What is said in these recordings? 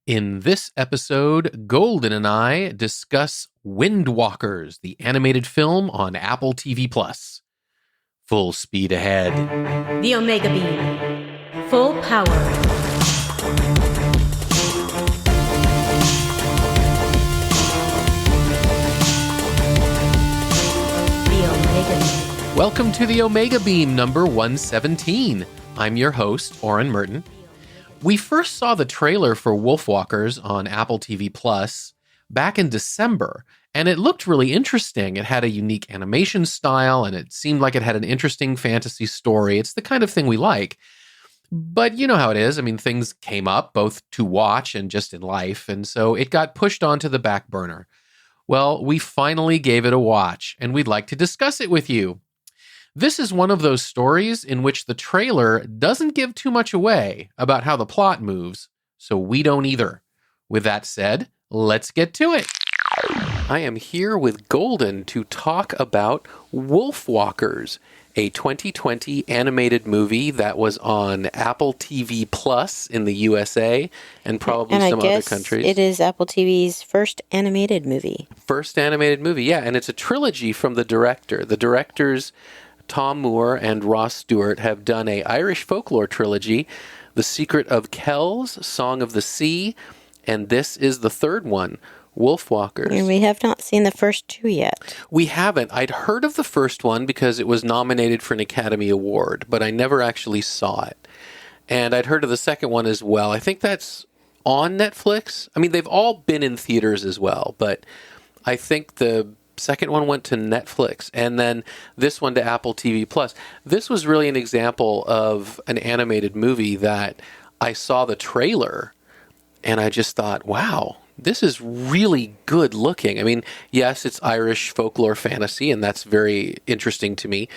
In this episode, Golden and I discuss Wolfwalkers, the animated film on Apple TV+. Full speed ahead. The Omega Beam. Full power. The Omega Beam. Welcome to the Omega Beam number 117. I'm your host, Oren Merton. We first saw the trailer for Wolfwalkers on Apple TV Plus back in December, and it looked really interesting. It had a unique animation style, and it seemed like it had an interesting fantasy story. It's the kind of thing we like. But you know how it is. I mean, things came up, both to watch and just in life, and so it got pushed onto the back burner. Well, we finally gave it a watch, and we'd like to discuss it with you. This is one of those stories in which the trailer doesn't give too much away about how the plot moves, so we don't either. With that said, let's get to it. I am here with Golden to talk about Wolfwalkers, a 2020 animated movie that was on Apple TV Plus in the USA and probably some other countries. It is Apple TV's first animated movie. First animated movie, yeah, and it's a trilogy from the director. The directors Tom Moore and Ross Stewart have done a Irish folklore trilogy, The Secret of Kells, Song of the Sea, and this is the third one, Wolfwalkers. And we have not seen the first two yet. We haven't. I'd heard of the first one because it was nominated for an Academy Award, but I never actually saw it. And I'd heard of the second one as well. I think that's on Netflix. I mean, they've all been in theaters as well, but I think the second one went to Netflix, and then this one to Apple TV Plus. This was really an example of an animated movie that I saw the trailer, and I just thought, wow, this is really good looking. I mean, yes, it's Irish folklore fantasy, and that's very interesting to me,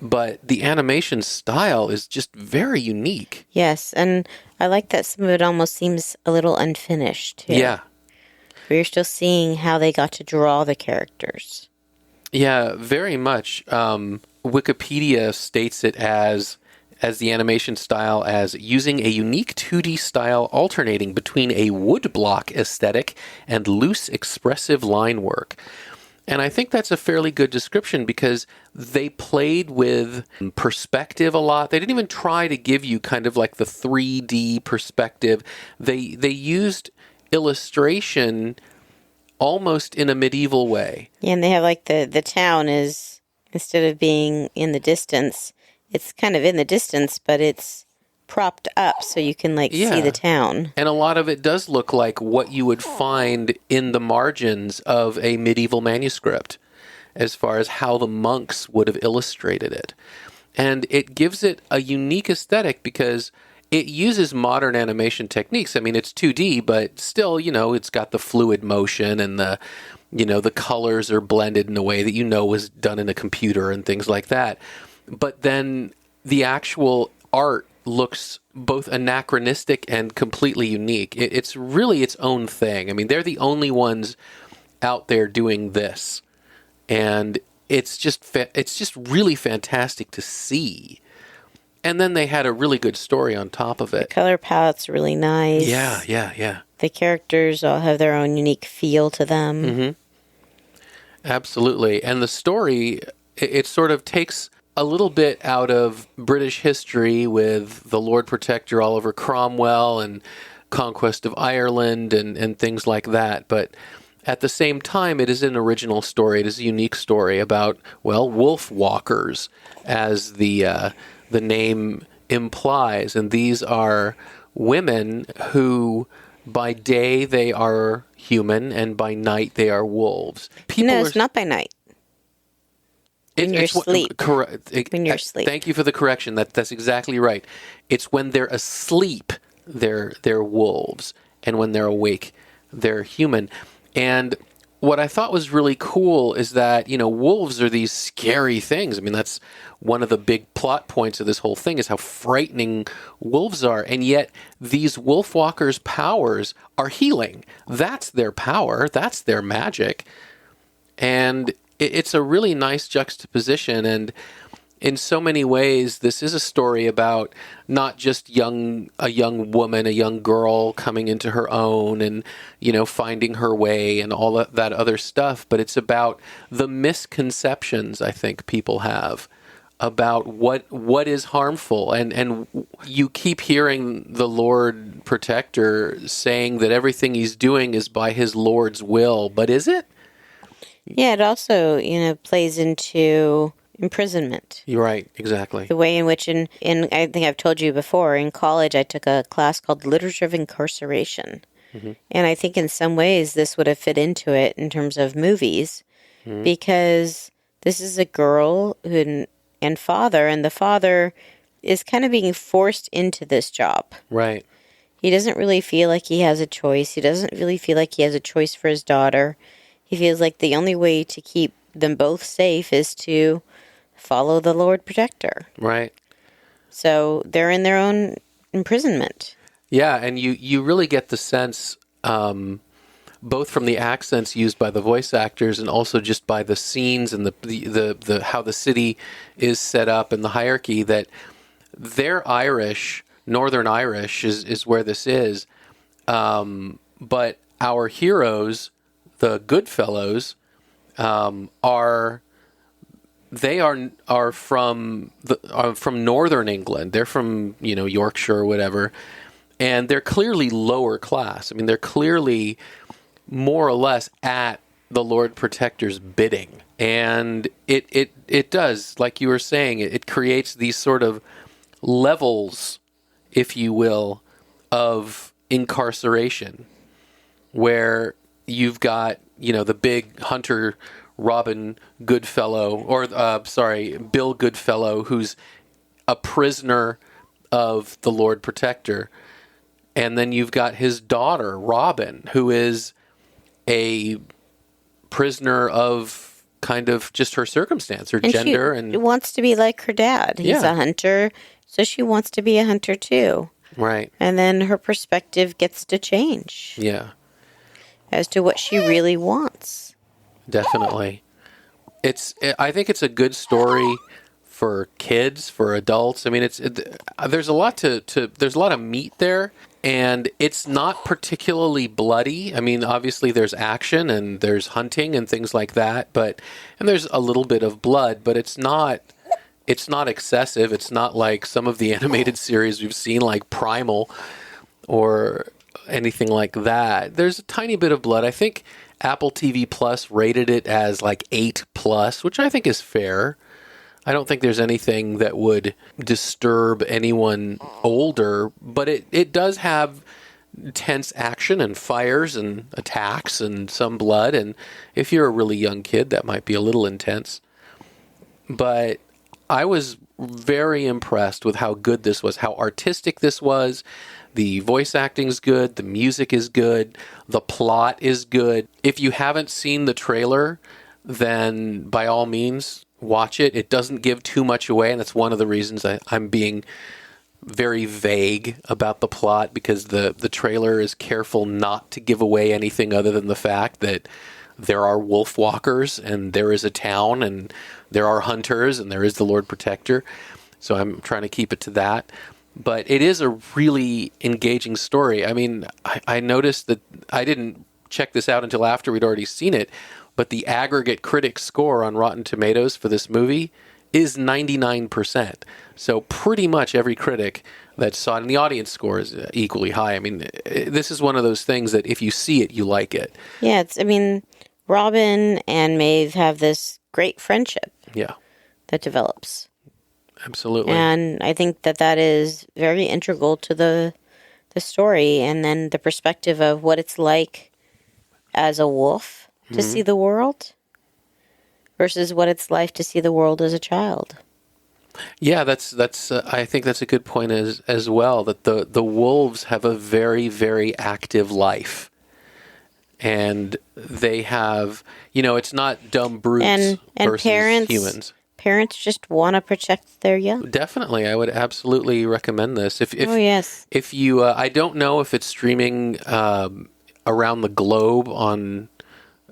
but the animation style is just very unique. Yes, and I like that some of it almost seems a little unfinished, too. Yeah. We're still seeing how they got to draw the characters. Yeah, very much. Wikipedia states it as the animation style as using a unique 2D style alternating between a woodblock aesthetic and loose expressive line work. And I think that's a fairly good description because they played with perspective a lot. They didn't even try to give you kind of like the 3D perspective. They used illustration almost in a medieval way. Yeah, and they have like the town is, instead of being in the distance, it's kind of in the distance, but it's propped up so you can see the town. And a lot of it does look like what you would find in the margins of a medieval manuscript as far as how the monks would have illustrated it. And it gives it a unique aesthetic because it uses modern animation techniques. I mean, it's 2D, but still, it's got the fluid motion and the colors are blended in a way that was done in a computer and things like that. But then the actual art looks both anachronistic and completely unique. It's really its own thing. I mean, they're the only ones out there doing this. And it's just really fantastic to see. And then they had a really good story on top of it. The color palette's really nice. Yeah. The characters all have their own unique feel to them. Mm-hmm. Absolutely. And the story, it sort of takes a little bit out of British history with the Lord Protector Oliver Cromwell and conquest of Ireland and things like that. But at the same time, it is an original story. It is a unique story about, Wolfwalkers, as the name implies. And these are women who, by day, they are human, and by night, they are wolves. It's not by night. When you're asleep. Correct. When you're asleep. Thank you for the correction. That's exactly right. It's when they're asleep, they're wolves. And when they're awake, they're human. And what I thought was really cool is that, wolves are these scary things. I mean, that's one of the big plot points of this whole thing is how frightening wolves are. And yet these Wolfwalkers' powers are healing. That's their power. That's their magic. And it's a really nice juxtaposition. And in so many ways, this is a story about not just a young woman, a young girl coming into her own and, finding her way and all that other stuff, but it's about the misconceptions I think people have about what is harmful. And you keep hearing the Lord Protector saying that everything he's doing is by his Lord's will, but is it? Yeah, it also, plays into imprisonment. You're right, exactly. The way in which, in I think I've told you before, in college I took a class called Literature of Incarceration. Mm-hmm. And I think in some ways this would have fit into it in terms of movies, because this is a girl and father, and the father is kind of being forced into this job. Right. He doesn't really feel like he has a choice. He doesn't really feel like he has a choice for his daughter. He feels like the only way to keep them both safe is to follow the Lord Protector. Right. So they're in their own imprisonment. Yeah, and you really get the sense, both from the accents used by the voice actors and also just by the scenes and the how the city is set up and the hierarchy, that they're Irish, Northern Irish is where this is. But our heroes, the Goodfellows, are from Northern England. They're from Yorkshire or whatever, and they're clearly lower class. I mean, they're clearly more or less at the Lord Protector's bidding, and it does, like you were saying, it creates these sort of levels, if you will, of incarceration, where you've got the big hunter Robin Goodfellow, or Bill Goodfellow, who's a prisoner of the Lord Protector. And then you've got his daughter, Robin, who is a prisoner of kind of just her circumstance, her gender. She wants to be like her dad. He's a hunter, so she wants to be a hunter too. Right. And then her perspective gets to change. Yeah. As to what she really wants. Definitely. I think it's a good story for kids, for adults. I mean, there's a lot there's a lot of meat there, and it's not particularly bloody. I mean, obviously there's action and there's hunting and things like that, and there's a little bit of blood, but it's not excessive. It's not like some of the animated series we've seen, like Primal or anything like that. There's a tiny bit of blood. I think Apple TV Plus rated it as like 8+, which I think is fair. I don't think there's anything that would disturb anyone older, but it does have tense action and fires and attacks and some blood, and if you're a really young kid, that might be a little intense. But I was very impressed with how good this was, how artistic this was. The voice acting's good, the music is good, the plot is good. If you haven't seen the trailer, then by all means, watch it. It doesn't give too much away, and that's one of the reasons I'm being very vague about the plot, because the trailer is careful not to give away anything other than the fact that there are Wolfwalkers, and there is a town, and there are hunters, and there is the Lord Protector. So I'm trying to keep it to that. But it is a really engaging story. I mean, I noticed that I didn't check this out until after we'd already seen it, but the aggregate critic score on Rotten Tomatoes for this movie is 99%. So pretty much every critic that saw it, and the audience score is equally high. I mean, this is one of those things that if you see it, you like it. Yeah, Robin and Maeve have this great friendship. Yeah. That develops. Absolutely. And I think that is very integral to the story, and then the perspective of what it's like as a wolf to see the world versus what it's like to see the world as a child. Yeah, that's I think that's a good point as well, that the wolves have a very, very active life. And they have, it's not dumb brutes and versus humans. Parents just want to protect their young. Definitely, I would absolutely recommend this. If yes. If you, I don't know if it's streaming around the globe on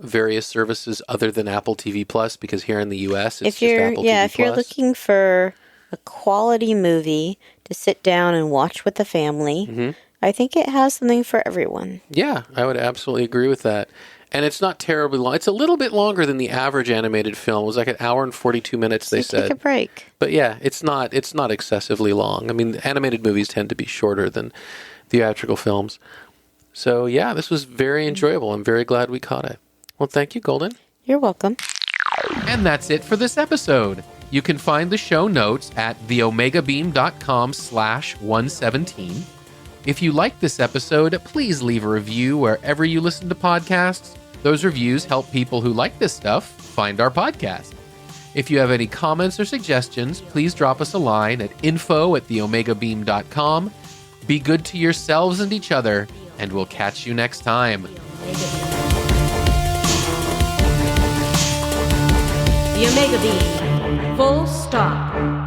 various services other than Apple TV Plus, because here in the US it's If you're just Apple TV if you're Plus. looking for a quality movie to sit down and watch with the family, I think it has something for everyone. Yeah, I would absolutely agree with that. And it's not terribly long. It's a little bit longer than the average animated film. It was like an hour and 42 minutes, they said. Take a break. But yeah, it's not excessively long. I mean, animated movies tend to be shorter than theatrical films. So yeah, this was very enjoyable. I'm very glad we caught it. Well, thank you, Golden. You're welcome. And that's it for this episode. You can find the show notes at theomegabeam.com/117. If you like this episode, please leave a review wherever you listen to podcasts. Those reviews help people who like this stuff find our podcast. If you have any comments or suggestions, please drop us a line at info@theomegabeam.com. Be good to yourselves and each other, and we'll catch you next time. The Omega Beam. Full stop.